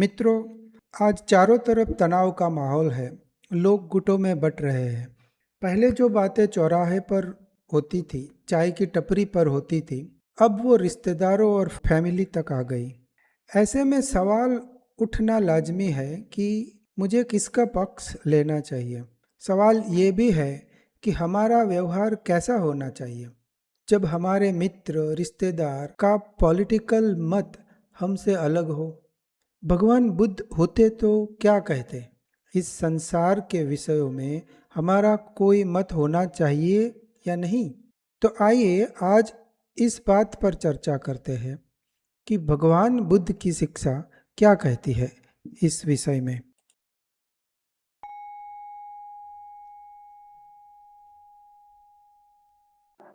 मित्रों, आज चारों तरफ तनाव का माहौल है। लोग गुटों में बट रहे हैं। पहले जो बातें चौराहे पर होती थी, चाय की टपरी पर होती थी, अब वो रिश्तेदारों और फैमिली तक आ गई। ऐसे में सवाल उठना लाजमी है कि मुझे किसका पक्ष लेना चाहिए। सवाल ये भी है कि हमारा व्यवहार कैसा होना चाहिए जब हमारे मित्र रिश्तेदार का पॉलिटिकल मत हमसे अलग हो। भगवान बुद्ध होते तो क्या कहते? इस संसार के विषयों में हमारा कोई मत होना चाहिए या नहीं? तो आइए आज इस बात पर चर्चा करते हैं कि भगवान बुद्ध की शिक्षा क्या कहती है इस विषय में।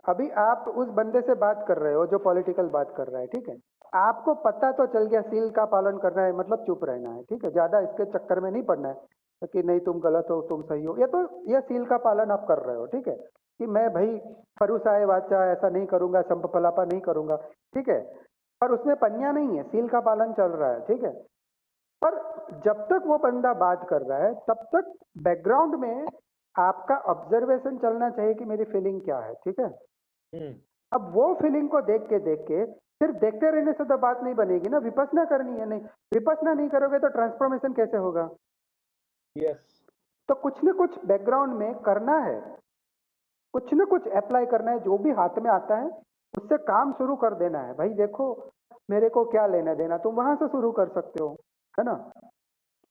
अभी आप उस बंदे से बात कर रहे हो जो पॉलिटिकल बात कर रहा है, ठीक है। आपको पता तो चल गया सील का पालन करना है, मतलब चुप रहना है, ठीक है। ज्यादा इसके चक्कर में नहीं पड़ना है कि नहीं तुम गलत हो तुम सही हो। ये सील का पालन आप कर रहे हो, ठीक है। कि मैं भाई फरुसाए वाचा ऐसा नहीं करूंगा, संपपलापा नहीं करूंगा, ठीक है। पर उसमें पन्या नहीं है, सील का पालन चल रहा है, ठीक है। पर जब तक वो बंदा बात कर रहा है तब तक बैकग्राउंड में आपका ऑब्जर्वेशन चलना चाहिए कि मेरी फीलिंग क्या है, ठीक है। अब वो फीलिंग को देख के सिर्फ देखते रहने से तो बात नहीं बनेगी ना, विपස්සना करनी है। नहीं, विपස්සना नहीं करोगे तो ट्रांसफॉर्मेशन कैसे होगा? यस। तो कुछ न कुछ बैकग्राउंड में करना है, कुछ न कुछ अप्लाई करना है, जो भी हाथ में आता है उससे काम शुरू कर देना है। भाई देखो मेरे को क्या लेना देना, तुम वहां से शुरू कर सकते हो, है ना।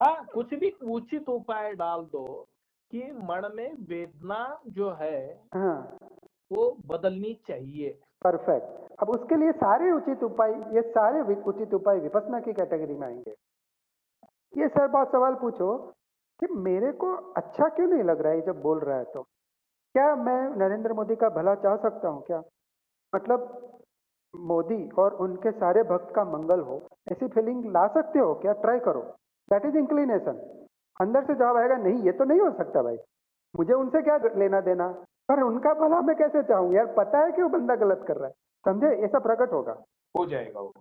हाँ, कुछ भी उचित उपाय डाल दो कि मन में वेदना जो है हाँ, वो बदलनी चाहिए। परफेक्ट। अब उसके लिए सारे उचित उपाय, ये सारे उचित उपाय विपස්සना की कैटेगरी में आएंगे। ये सर बात सवाल पूछो कि मेरे को अच्छा क्यों नहीं लग रहा है जब बोल रहा है, तो क्या मैं नरेंद्र मोदी का भला चाह सकता हूँ क्या? मतलब मोदी और उनके सारे भक्त का मंगल हो, ऐसी फीलिंग ला सकते हो क्या? ट्राई करो। That is inclination. अंदर से जवाब आएगा नहीं ये तो नहीं हो सकता भाई, मुझे उनसे क्या लेना देना, पर उनका भला मैं कैसे चाहूँ यार, पता है कि वो बंदा गलत कर रहा है, समझे? ऐसा प्रकट होगा, हो जाएगा वो।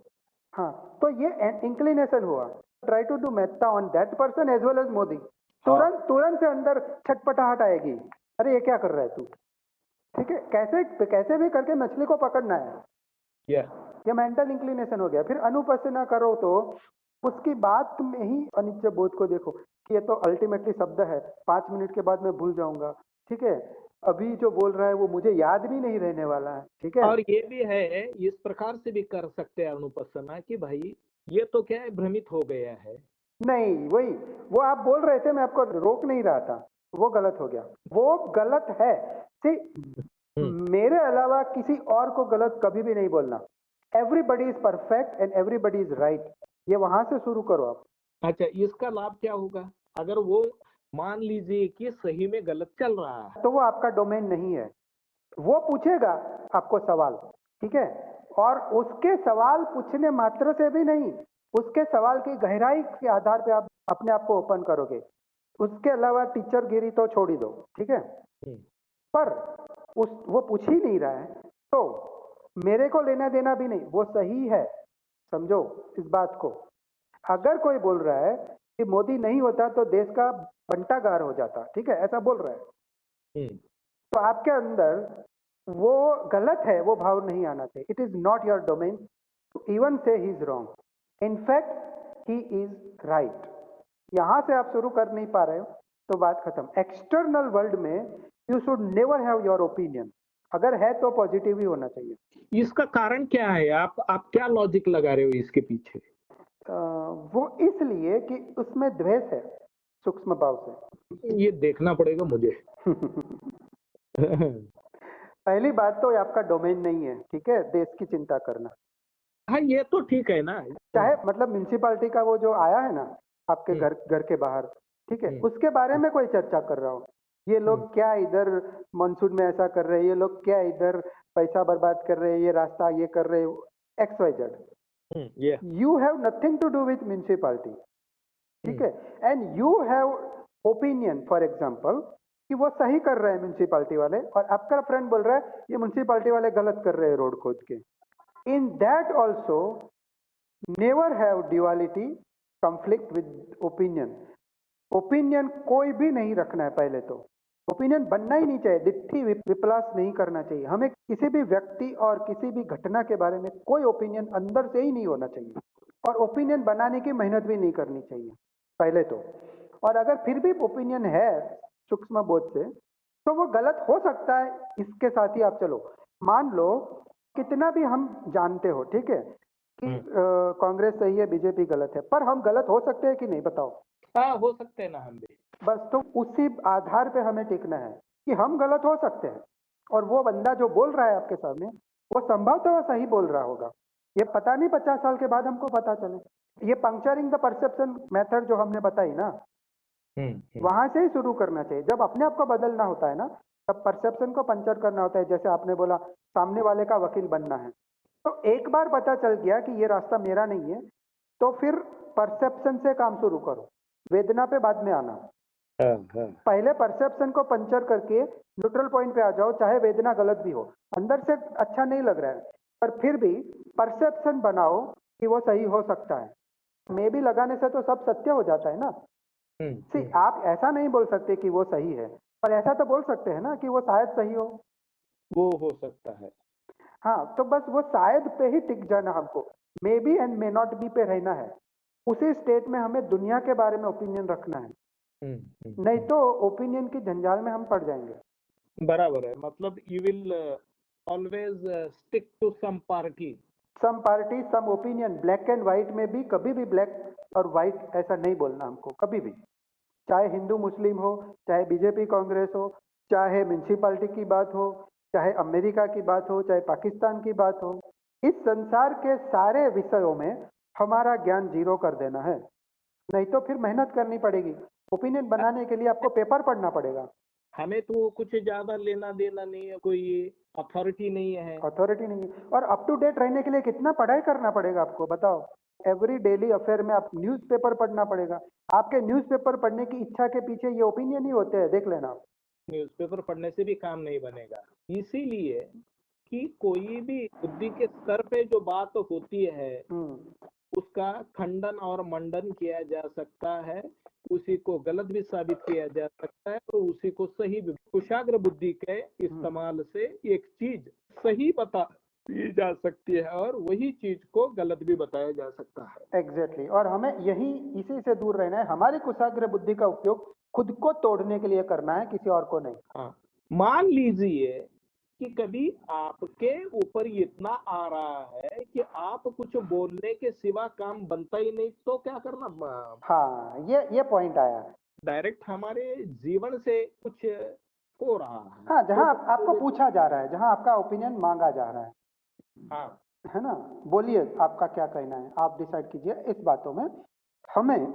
हाँ। तो ये इंक्लिनेशन हुआ। ट्राई टू डू मेत्ता on that person as well as Modi. तुरंत तुरंत से अंदर छटपटाहट आएगी, अरे ये क्या कर रहा है तू, ठीक है। कैसे कैसे भी करके मछली को पकड़ना है, ये मेंटल इंक्लिनेशन हो गया। फिर अनुपस्थिना करो तो उसकी बात में ही अनित्य बोध को देखो कि ये तो अल्टीमेटली शब्द है, 5 मिनट के बाद मैं भूल जाऊंगा, ठीक है। अभी जो बोल रहा है वो मुझे याद भी नहीं रहने वाला है, ठीक है। और ये भी है, इस प्रकार से भी कर सकते हैं अनुपस्थिना कि भाई ये तो क्या है, भ्रमित हो गया है। नहीं, वही वो आप बोल रहे थे, मैं आपको रोक नहीं रहा था, वो गलत हो गया, वो गलत है। सी, मेरे अलावा किसी और को गलत कभी भी नहीं बोलना। Everybody is perfect and everybody is right, ये वहां से शुरू करो आप। अच्छा, इसका लाभ क्या होगा अगर वो मान लीजिए कि सही में गलत चल रहा है? तो वो आपका डोमेन नहीं है, वो पूछेगा आपको सवाल, ठीक है। और उसके सवाल पूछने मात्र से भी नहीं, उसके सवाल की गहराई के आधार पे आप अपने आप को ओपन करोगे। उसके अलावा टीचर गिरी तो छोड़ ही दो, ठीक है। पर वो पूछ ही नहीं रहा है तो मेरे को लेना देना भी नहीं, वो सही है, समझो इस बात को। अगर कोई बोल रहा है कि मोदी नहीं होता तो देश का बंटागार हो जाता, ठीक है, ऐसा बोल रहा है, तो आपके अंदर वो गलत है वो भाव नहीं आना चाहिए। It is not your domain to even say he is wrong, in fact he is right. यहां से आप शुरू कर नहीं पा रहे हो तो बात खत्म। एक्सटर्नल वर्ल्ड में you should never have your opinion, अगर है तो पॉजिटिव ही होना चाहिए। इसका कारण क्या है? आप क्या लॉजिक लगा रहे हो इसके पीछे? वो इसलिए कि उसमें द्वेष है, सूक्ष्म भाव से। ये देखना पड़ेगा मुझे। पहली बात तो ये आपका डोमेन नहीं है, ठीक है, देश की चिंता करना। हाँ, ये तो ठीक है ना। चाहे मतलब म्यूनिसिपालिटी का वो जो आया है ना आपके घर के बाहर, ठीक है, उसके बारे में कोई चर्चा कर रहा हो, ये लोग क्या इधर मानसून में ऐसा कर रहे हैं, ये लोग क्या इधर पैसा बर्बाद कर रहे हैं, ये रास्ता ये कर रहे हैं, X Y Z. You have nothing to do with municipality, ठीक है। And you have opinion, for example, कि वो सही कर रहे हैं म्यूनिसिपालिटी वाले, और आपका फ्रेंड बोल रहा है ये म्यूनिसिपालिटी वाले गलत कर रहे हैं रोड खोद के। In that also never have duality, conflict with opinion. Opinion कोई भी नहीं रखना है, पहले तो ओपिनियन बनना ही नहीं चाहिए, दिट्ठी विपलास नहीं करना चाहिए। हमें किसी भी व्यक्ति और किसी भी घटना के बारे में कोई ओपिनियन अंदर से ही नहीं होना चाहिए, और ओपिनियन बनाने की मेहनत भी नहीं करनी चाहिए पहले तो। और अगर फिर भी ओपिनियन है सूक्ष्म बोध से, तो वो गलत हो सकता है। इसके साथ ही आप चलो, मान लो कितना भी हम जानते हो, ठीक है, कि कांग्रेस सही है, बीजेपी गलत है, पर हम गलत हो सकते हैं कि नहीं, बताओ। हाँ, हो सकते हैं ना हम भी। बस तो उसी आधार पे हमें टिकना है कि हम गलत हो सकते हैं, और वो बंदा जो बोल रहा है आपके सामने, वो संभवतः सही बोल रहा होगा। ये पता नहीं 50 साल के बाद हमको पता चले। ये पंक्चरिंग द परसेप्शन मेथड जो हमने बताई ना, वहां से ही शुरू करना चाहिए। जब अपने आप को बदलना होता है ना, तब परसेप्शन को पंचर करना होता है। जैसे आपने बोला सामने वाले का वकील बनना है, तो एक बार पता चल गया कि ये रास्ता मेरा नहीं है, तो फिर परसेप्शन से काम शुरू करो, वेदना पे बाद में आना। पहले परसेप्शन को पंचर करके न्यूट्रल पॉइंट पे आ जाओ, चाहे वेदना गलत भी हो, अंदर से अच्छा नहीं लग रहा है, पर फिर भी परसेप्शन बनाओ कि वो सही हो सकता है। मे भी लगाने से तो सब सत्य हो जाता है ना। सी, आप ऐसा नहीं बोल सकते कि वो सही है, पर ऐसा तो बोल सकते हैं ना कि वो शायद सही हो। वो हो सकता है। हाँ, तो बस वो शायद पे ही टिक जाना हमको, may be and may not be पे रहना है। उसी स्टेट में हमें दुनिया के बारे में ओपिनियन रखना है, नहीं तो ओपिनियन की जंजाल में हम पड़ जाएंगे। बराबर है, मतलब you will always stick to some party. Some party some opinion, black and white में भी कभी भी ब्लैक और व्हाइट ऐसा नहीं बोलना हमको, कभी भी। चाहे हिंदू मुस्लिम हो, चाहे बीजेपी कांग्रेस हो, चाहे म्यूनसिपालिटी की बात हो, चाहे अमेरिका की बात हो, चाहे पाकिस्तान की बात हो, इस संसार के सारे विषयों में हमारा ज्ञान जीरो कर देना है। नहीं तो फिर मेहनत करनी पड़ेगी। ओपिनियन बनाने के लिए आपको पेपर पढ़ना पड़ेगा। हमें तो कुछ ज्यादा लेना देना नहीं है, कोई अथॉरिटी नहीं है। अथॉरिटी नहीं है। और अप टू डेट रहने के लिए कितना पढ़ाई करना पड़ेगा आपको, बताओ। एवरी डेली अफेयर में आप न्यूज़पेपर पढ़ना पड़ेगा। आपके न्यूज़पेपर पढ़ने की इच्छा के पीछे ये ओपिनियन ही होते हैं, देख लेना। न्यूज़पेपर पढ़ने से भी काम नहीं बनेगा, इसीलिए कि कोई भी बुद्धि के स्तर पे जो बात होती है उसका खंडन और मंडन किया जा सकता है, उसी को गलत भी साबित किया जा सकता है, और उसी को सही भी। कुशाग्र बुद्धि के इस्तेमाल से एक चीज सही बता दी जा सकती है और वही चीज को गलत भी बताया जा सकता है। एग्जैक्टली। और हमें यही इसी से दूर रहना है। हमारी कुशाग्र बुद्धि का उपयोग खुद को तोड़ने के लिए करना है, किसी और को नहीं। हाँ, मान लीजिए कि कभी आपके ऊपर इतना आ रहा है कि आप कुछ बोलने के सिवा काम बनता ही नहीं, तो क्या करना? हाँ, ये पॉइंट आया। डायरेक्ट हमारे जीवन से कुछ हो रहा है। हाँ, जहाँ तो आपको पूछा जा रहा है, जहाँ आपका ओपिनियन मांगा जा रहा है हाँ, है ना, बोलिए आपका क्या कहना है, आप डिसाइड कीजिए। इस बातों में हमें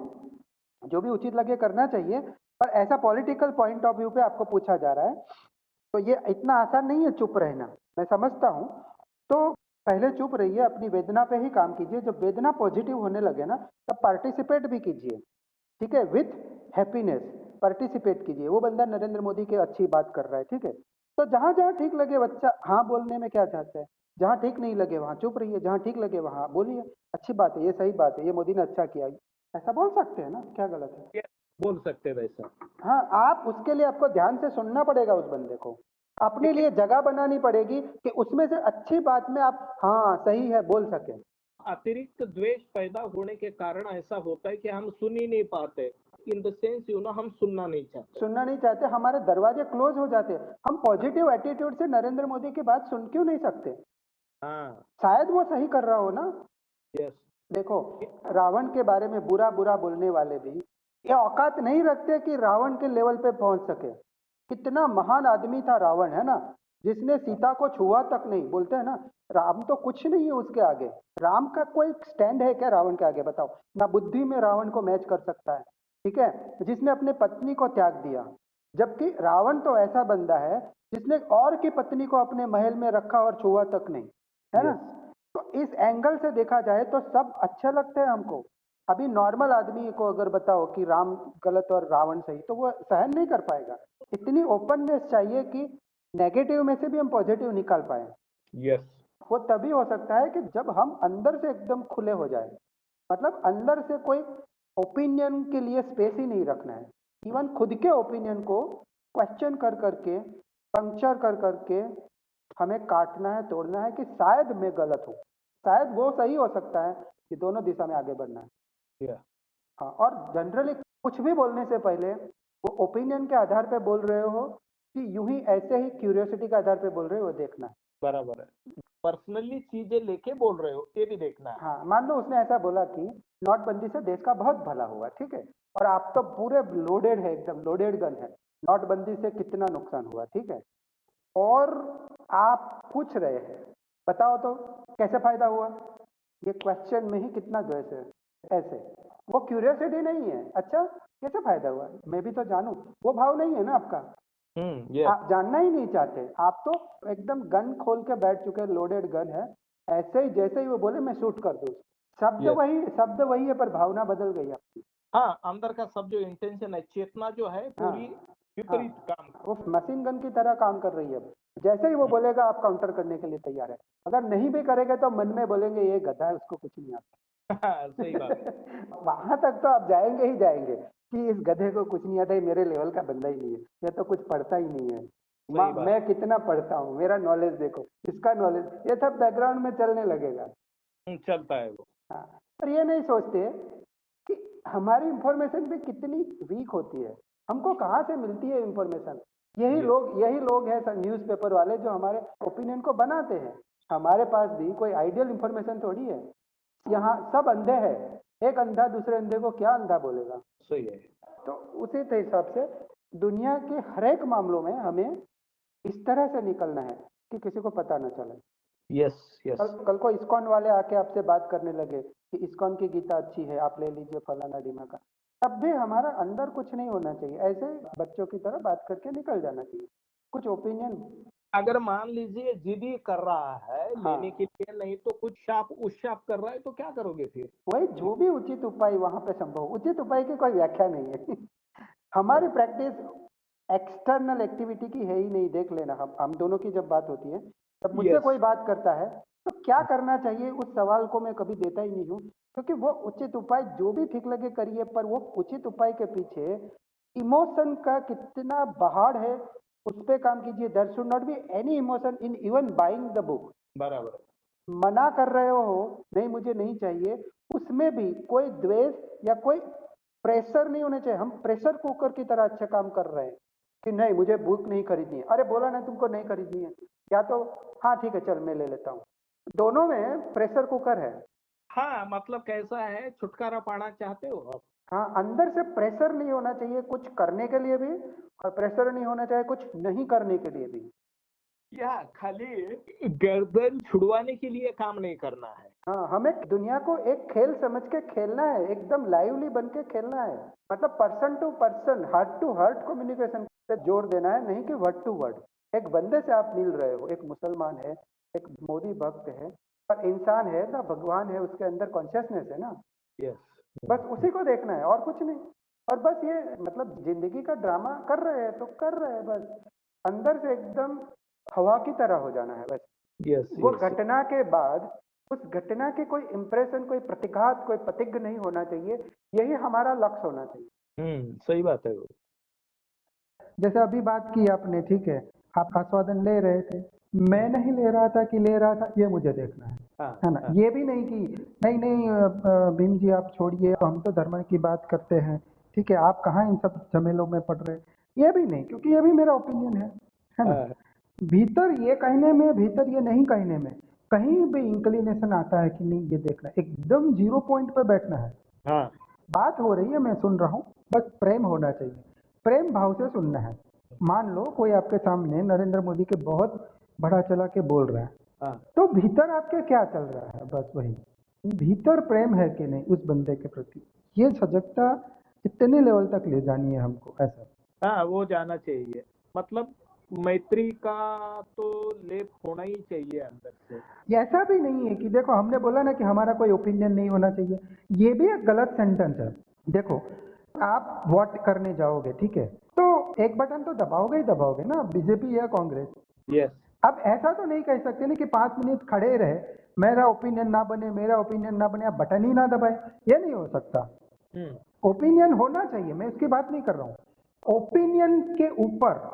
जो भी उचित लगे करना चाहिए, पर ऐसा पॉलिटिकल पॉइंट ऑफ व्यू पे आपको पूछा जा रहा है, तो ये इतना आसान नहीं है चुप रहना, मैं समझता हूँ। तो पहले चुप रहिए, अपनी वेदना पे ही काम कीजिए। जब वेदना पॉजिटिव होने लगे ना, तब पार्टिसिपेट भी कीजिए, ठीक है, विथ हैप्पीनेस पार्टिसिपेट कीजिए। वो बंदा नरेंद्र मोदी की अच्छी बात कर रहा है, ठीक है, तो जहां जहां ठीक लगे बच्चा हाँ बोलने में क्या चाहता है, जहां ठीक नहीं लगे वहां चुप रहिए, जहां ठीक लगे वहां बोलिए अच्छी बात है, ये सही बात है, ये मोदी ने अच्छा किया, ऐसा बोल सकते हैं ना, क्या गलत है। ये बोल सकते वैसा। हाँ, आप उसके लिए आपको ध्यान से सुनना पड़ेगा उस बंदे को, अपने लिए जगह बनानी पड़ेगी कि उसमें से अच्छी बात में आप हाँ सही है बोल सके। अतिरिक्त द्वेष पैदा होने के कारण ऐसा होता है कि हम सुन ही नहीं पाते, इन द सेंस हम सुनना नहीं चाहते। सुनना नहीं चाहते, हमारे दरवाजे क्लोज हो जाते हैं। हम पॉजिटिव एटीट्यूड से नरेंद्र मोदी की बात सुन क्यों नहीं सकते? हाँ, शायद वो सही कर रहा हो ना। यस। देखो, रावण के बारे में बुरा बुरा बोलने वाले भी ये औकात नहीं रखते कि रावण के लेवल पे पहुंच सके। कितना महान आदमी था रावण, है ना, जिसने सीता को छुआ तक नहीं। बोलते हैं ना, राम तो कुछ नहीं है उसके आगे। राम का कोई स्टैंड है क्या रावण के आगे, बताओ ना। बुद्धि में रावण को मैच कर सकता है, ठीक है, जिसने अपने पत्नी को त्याग दिया। जबकि रावण तो ऐसा बंदा है जिसने और की पत्नी को अपने महल में रखा और छुआ तक नहीं, है ना। तो इस एंगल से देखा जाए तो सब अच्छे लगते हैं हमको। अभी नॉर्मल आदमी को अगर बताओ कि राम गलत और रावण सही, तो वो सहन नहीं कर पाएगा। इतनी ओपननेस चाहिए कि नेगेटिव में से भी हम पॉजिटिव निकाल पाए। यस। वो तभी हो सकता है कि जब हम अंदर से एकदम खुले हो जाए, मतलब अंदर से कोई ओपिनियन के लिए स्पेस ही नहीं रखना है। इवन खुद के ओपिनियन को क्वेश्चन कर करके, पंक्चर कर करके हमें काटना है, तोड़ना है कि शायद मैं गलत हूँ, शायद वो सही हो सकता है, कि दोनों दिशा में आगे बढ़ना है। Yeah. हाँ, और जनरली कुछ भी बोलने से पहले वो ओपिनियन के आधार पे बोल रहे हो कि यूं ही ऐसे ही क्यूरियोसिटी के आधार पे बोल रहे हो, वो देखना है। बराबर है, पर्सनली चीजें लेके बोल रहे हो ये भी देखना है। हाँ, मान लो उसने ऐसा बोला कि नोटबंदी से देश का बहुत भला हुआ, ठीक है, और आप तो पूरे लोडेड है, एकदम लोडेड गन है, नोटबंदी से कितना नुकसान हुआ, ठीक है, और आप पूछ रहे हैं बताओ तो कैसे फायदा हुआ, ये क्वेश्चन में ही कितना द्वेष है। ऐसे वो क्यूरियोसिटी नहीं है, अच्छा कैसे फायदा हुआ, मैं भी तो जानूं, वो भाव नहीं है ना आपका। आप जानना ही नहीं चाहते, आप तो एकदम गन खोल के बैठ चुके, लोडेड गन है, ऐसे ही जैसे ही वो बोले मैं शूट कर दूं, शब्द वही है पर भावना बदल गई आपकी। हाँ, अंदर का सब जो इंटेंशन है, चेतना जो है पूरी विपरीत काम, वो मशीन गन की तरह काम कर रही है। जैसे ही वो बोलेगा आप काउंटर करने के लिए तैयार है, अगर नहीं भी करेगा तो मन में बोलेंगे ये गधा है, उसको कुछ नहीं आता। सही बात। वहां तक तो आप जाएंगे ही जाएंगे कि इस गधे को कुछ नहीं आता, ये मेरे लेवल का बंदा ही नहीं है, ये तो कुछ पढ़ता ही नहीं है, मैं कितना पढ़ता हूँ, मेरा नॉलेज देखो, इसका नॉलेज, ये सब बैकग्राउंड में चलने लगेगा, चलता है वो। हाँ, पर ये नहीं सोचते कि हमारी इंफॉर्मेशन भी कितनी वीक होती है, हमको कहाँ से मिलती है इंफॉर्मेशन। यही लोग हैं न्यूज़पेपर वाले जो हमारे ओपिनियन को बनाते हैं। हमारे पास भी कोई आइडियल इंफॉर्मेशन थोड़ी है, यहाँ सब अंधे हैं, एक अंधा दूसरे अंधे को क्या अंधा बोलेगा। सही है। तो उसी हिसाब से दुनिया के हर एक मामलों में हमें इस तरह से निकलना है कि किसी को पता न चले। यस। कल को इस्कॉन वाले आके आपसे बात करने लगे कि इस्कॉन की गीता अच्छी है, आप ले लीजिए फलाना ढिमाका, तब भी हमारा अंदर कुछ नहीं होना चाहिए, ऐसे बच्चों की तरह बात करके निकल जाना चाहिए। कुछ ओपिनियन अगर मान लीजिए जिद कर रहा है लेने के लिए, नहीं तो कुछ शाप उस शाप कर रहा है, तो क्या करोगे फिर? वही जो भी उचित उपाय वहां पे संभव, उचित उपाय की कोई व्याख्या नहीं है। हमारी प्रैक्टिस एक्सटर्नल एक्टिविटी की है ही नहीं। देख लेना, हम दोनों की जब बात होती है तब मुझसे कोई बात करता है तो क्या करना चाहिए, उस सवाल को मैं कभी देता ही नहीं हूँ, क्योंकि वो उचित उपाय जो भी ठीक लगे करिए, पर वो उचित उपाय के पीछे इमोशन का कितना बहाड़ है उस पे काम कीजिए। There should not be any emotion in even buying the book. बराबर। मना कर रहे हो नहीं मुझे नहीं चाहिए, उसमें भी कोई द्वेष या कोई प्रेशर नहीं होना चाहिए। हम प्रेशर कुकर की तरह अच्छे काम कर रहे हैं कि नहीं मुझे बुक नहीं खरीदनी है, अरे बोला ना तुमको नहीं खरीदनी है, या तो हाँ ठीक है चल मैं ले लेता हूँ, दोनों में प्रेशर कुकर है। हाँ, मतलब कैसा है, छुटकारा पाना चाहते हो आप? हाँ, अंदर से प्रेशर नहीं होना चाहिए कुछ करने के लिए भी, और प्रेशर नहीं होना चाहिए कुछ नहीं करने के लिए भी। या खाली गर्दन छुड़वाने के लिए काम नहीं करना है। हाँ, हमें दुनिया को एक खेल समझ के खेलना है, एकदम लाइवली बन के खेलना है, मतलब person to person, heart to heart communication पे जोर देना है, नहीं कि वर्ड टू वर्ड। एक बंदे से आप मिल रहे हो, एक मुसलमान है, एक मोदी भक्त है, पर इंसान है ना, भगवान है, उसके अंदर कॉन्शियसनेस है ना। यस। बस उसी को देखना है और कुछ नहीं। और बस ये मतलब जिंदगी का ड्रामा कर रहे हैं तो कर रहे हैं, बस अंदर से एकदम हवा की तरह हो जाना है बस। वो घटना के बाद उस घटना के कोई इंप्रेशन, कोई प्रतिघात, कोई प्रतिज्ञ नहीं होना चाहिए, यही हमारा लक्ष्य होना चाहिए। सही बात है वो। जैसे अभी बात की आपने, ठीक है, आप आस्वादन ले रहे थे, मैं नहीं ले रहा था कि ले रहा था, ये मुझे देखना है ना। ये भी नहीं कि नहीं भीम जी आप छोड़िए, हम तो धर्म की बात करते हैं, ठीक है, आप कहाँ इन सब झमेलों में पड़ रहे, ये भी नहीं, क्योंकि ये भी मेरा ओपिनियन है ना। भीतर ये कहने में, भीतर ये नहीं कहने में कहीं भी इंक्लिनेशन आता है कि नहीं ये देखना, एकदम 0 पॉइंट पे बैठना है। बात हो रही है, मैं सुन रहा हूँ, बस प्रेम होना चाहिए, प्रेम भाव से सुनना है। मान लो कोई आपके सामने नरेंद्र मोदी के बहुत बड़ा चला के बोल रहा है, तो भीतर आपके क्या चल रहा है, बस वही भीतर प्रेम है कि नहीं उस बंदे के प्रति, ये सजगता इतने लेवल तक ले जानी है हमको। ऐसा हाँ, वो जाना चाहिए, मतलब मैत्री का तो लेप होना ही चाहिए अंदर से। ऐसा भी नहीं है कि देखो हमने बोला ना कि हमारा कोई ओपिनियन नहीं होना चाहिए, ये भी एक गलत सेंटेंस है। देखो आप वोट करने जाओगे, ठीक है, तो एक बटन तो दबाओगे ही दबाओगे ना, बीजेपी या कांग्रेस। यस। अब ऐसा तो नहीं कह सकते ना कि 5 मिनट खड़े रहे, मेरा ओपिनियन ना बने, मेरा ओपिनियन ना बने, आप बटन ही ना दबाए, ये नहीं हो सकता। ओपिनियन होना चाहिए, मैं उसकी बात नहीं कर रहा हूँ। ओपिनियन के ऊपर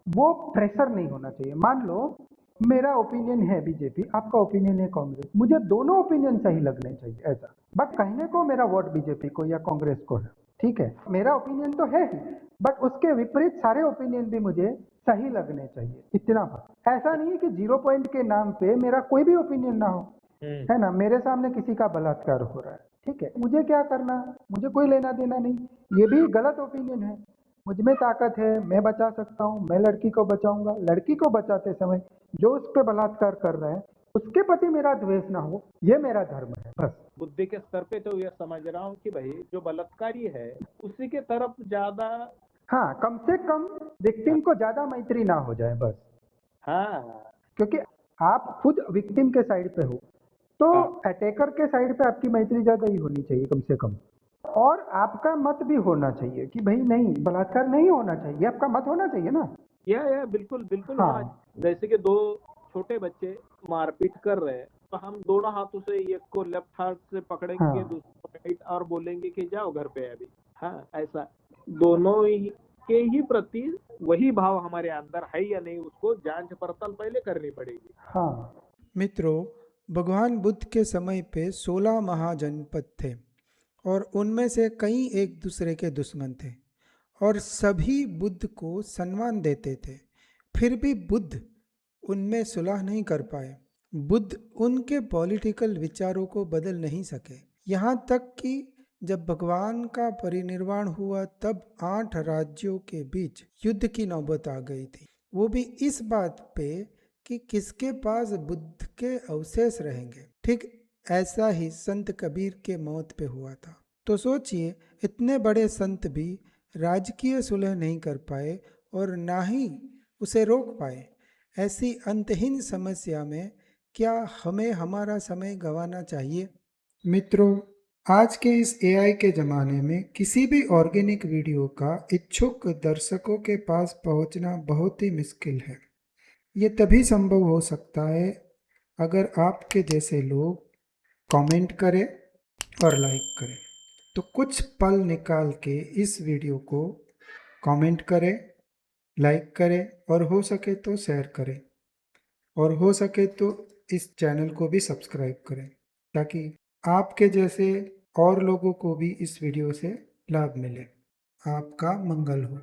वो प्रेशर नहीं होना चाहिए। मान लो मेरा ओपिनियन है बीजेपी, आपका ओपिनियन है कांग्रेस, मुझे दोनों ओपिनियन सही लगने चाहिए ऐसा, बट कहने को मेरा वोट बीजेपी को या कांग्रेस को है, ठीक है, मेरा ओपिनियन तो है ही, बट उसके विपरीत सारे ओपिनियन भी मुझे सही लगने चाहिए, इतना फर्क। ऐसा नहीं है कि 0 पॉइंट के नाम पे मेरा कोई भी ओपिनियन ना हो, है ना। मेरे सामने किसी का बलात्कार हो रहा है, ठीक है, मुझे क्या करना, मुझे कोई लेना देना नहीं, ये भी गलत ओपिनियन है। मुझ में ताकत है, मैं बचा सकता हूँ, मैं लड़की को बचाऊंगा। लड़की को बचाते समय जो उस पर बलात्कार कर रहा है उसके प्रति मेरा द्वेष ना हो, ये मेरा धर्म है, बस। बुद्धि के स्तर पे तो यह समझ रहा हूँ कि भाई जो बलात्कारी है उसी के तरफ ज्यादा, हाँ, कम से कम विक्टिम को ज्यादा मैत्री ना हो जाए, बस। हाँ क्योंकि आप खुद विक्टिम के साइड पे हो तो अटैकर के साइड पे आपकी मैत्री ज्यादा ही होनी चाहिए कम से कम। और आपका मत भी होना चाहिए कि भाई नहीं, बलात्कार नहीं होना चाहिए, आपका मत होना चाहिए ना। या बिल्कुल बिल्कुल हाँ। होना। जैसे कि 2 छोटे बच्चे मारपीट कर रहे हैं तो हम दोनों हाथों से एक को लेफ्ट हाथ से पकड़ेंगे, हाँ। दूसरे को राइट, और बोलेंगे कि जाओ घर पे अभी। हाँ, ऐसा दोनों ही के ही प्रति वही भाव हमारे अंदर है या नहीं, उसको जांच पड़ताल पहले करनी पड़ेगी। हाँ मित्रों, भगवान बुद्ध के समय पे 16 महाजनपद थे और उनमें से कई एक दूसरे के दुश्मन थे और सभी बुद्ध को सम्मान देते थे। फिर भी बुद्ध उनमें सुलह नहीं कर पाए। बुद्ध उनके पॉलिटिकल विचारों को बदल नहीं सके। यहाँ तक कि जब भगवान का परिनिर्वाण हुआ तब 8 राज्यों के बीच युद्ध की नौबत आ गई थी, वो भी इस बात पे कि किसके पास बुद्ध के अवशेष रहेंगे। ठीक ऐसा ही संत कबीर के मौत पे हुआ था। तो सोचिए, इतने बड़े संत भी राजकीय सुलह नहीं कर पाए और ना ही उसे रोक पाए। ऐसी अंतहीन समस्या में क्या हमें हमारा समय गंवाना चाहिए? मित्रों, आज के इस एआई के ज़माने में किसी भी ऑर्गेनिक वीडियो का इच्छुक दर्शकों के पास पहुंचना बहुत ही मुश्किल है। ये तभी संभव हो सकता है अगर आपके जैसे लोग कमेंट करें और लाइक करें। तो कुछ पल निकाल के इस वीडियो को कमेंट करें, लाइक करें और हो सके तो शेयर करें और हो सके तो इस चैनल को भी सब्सक्राइब करें ताकि आपके जैसे और लोगों को भी इस वीडियो से लाभ मिले। आपका मंगल हो।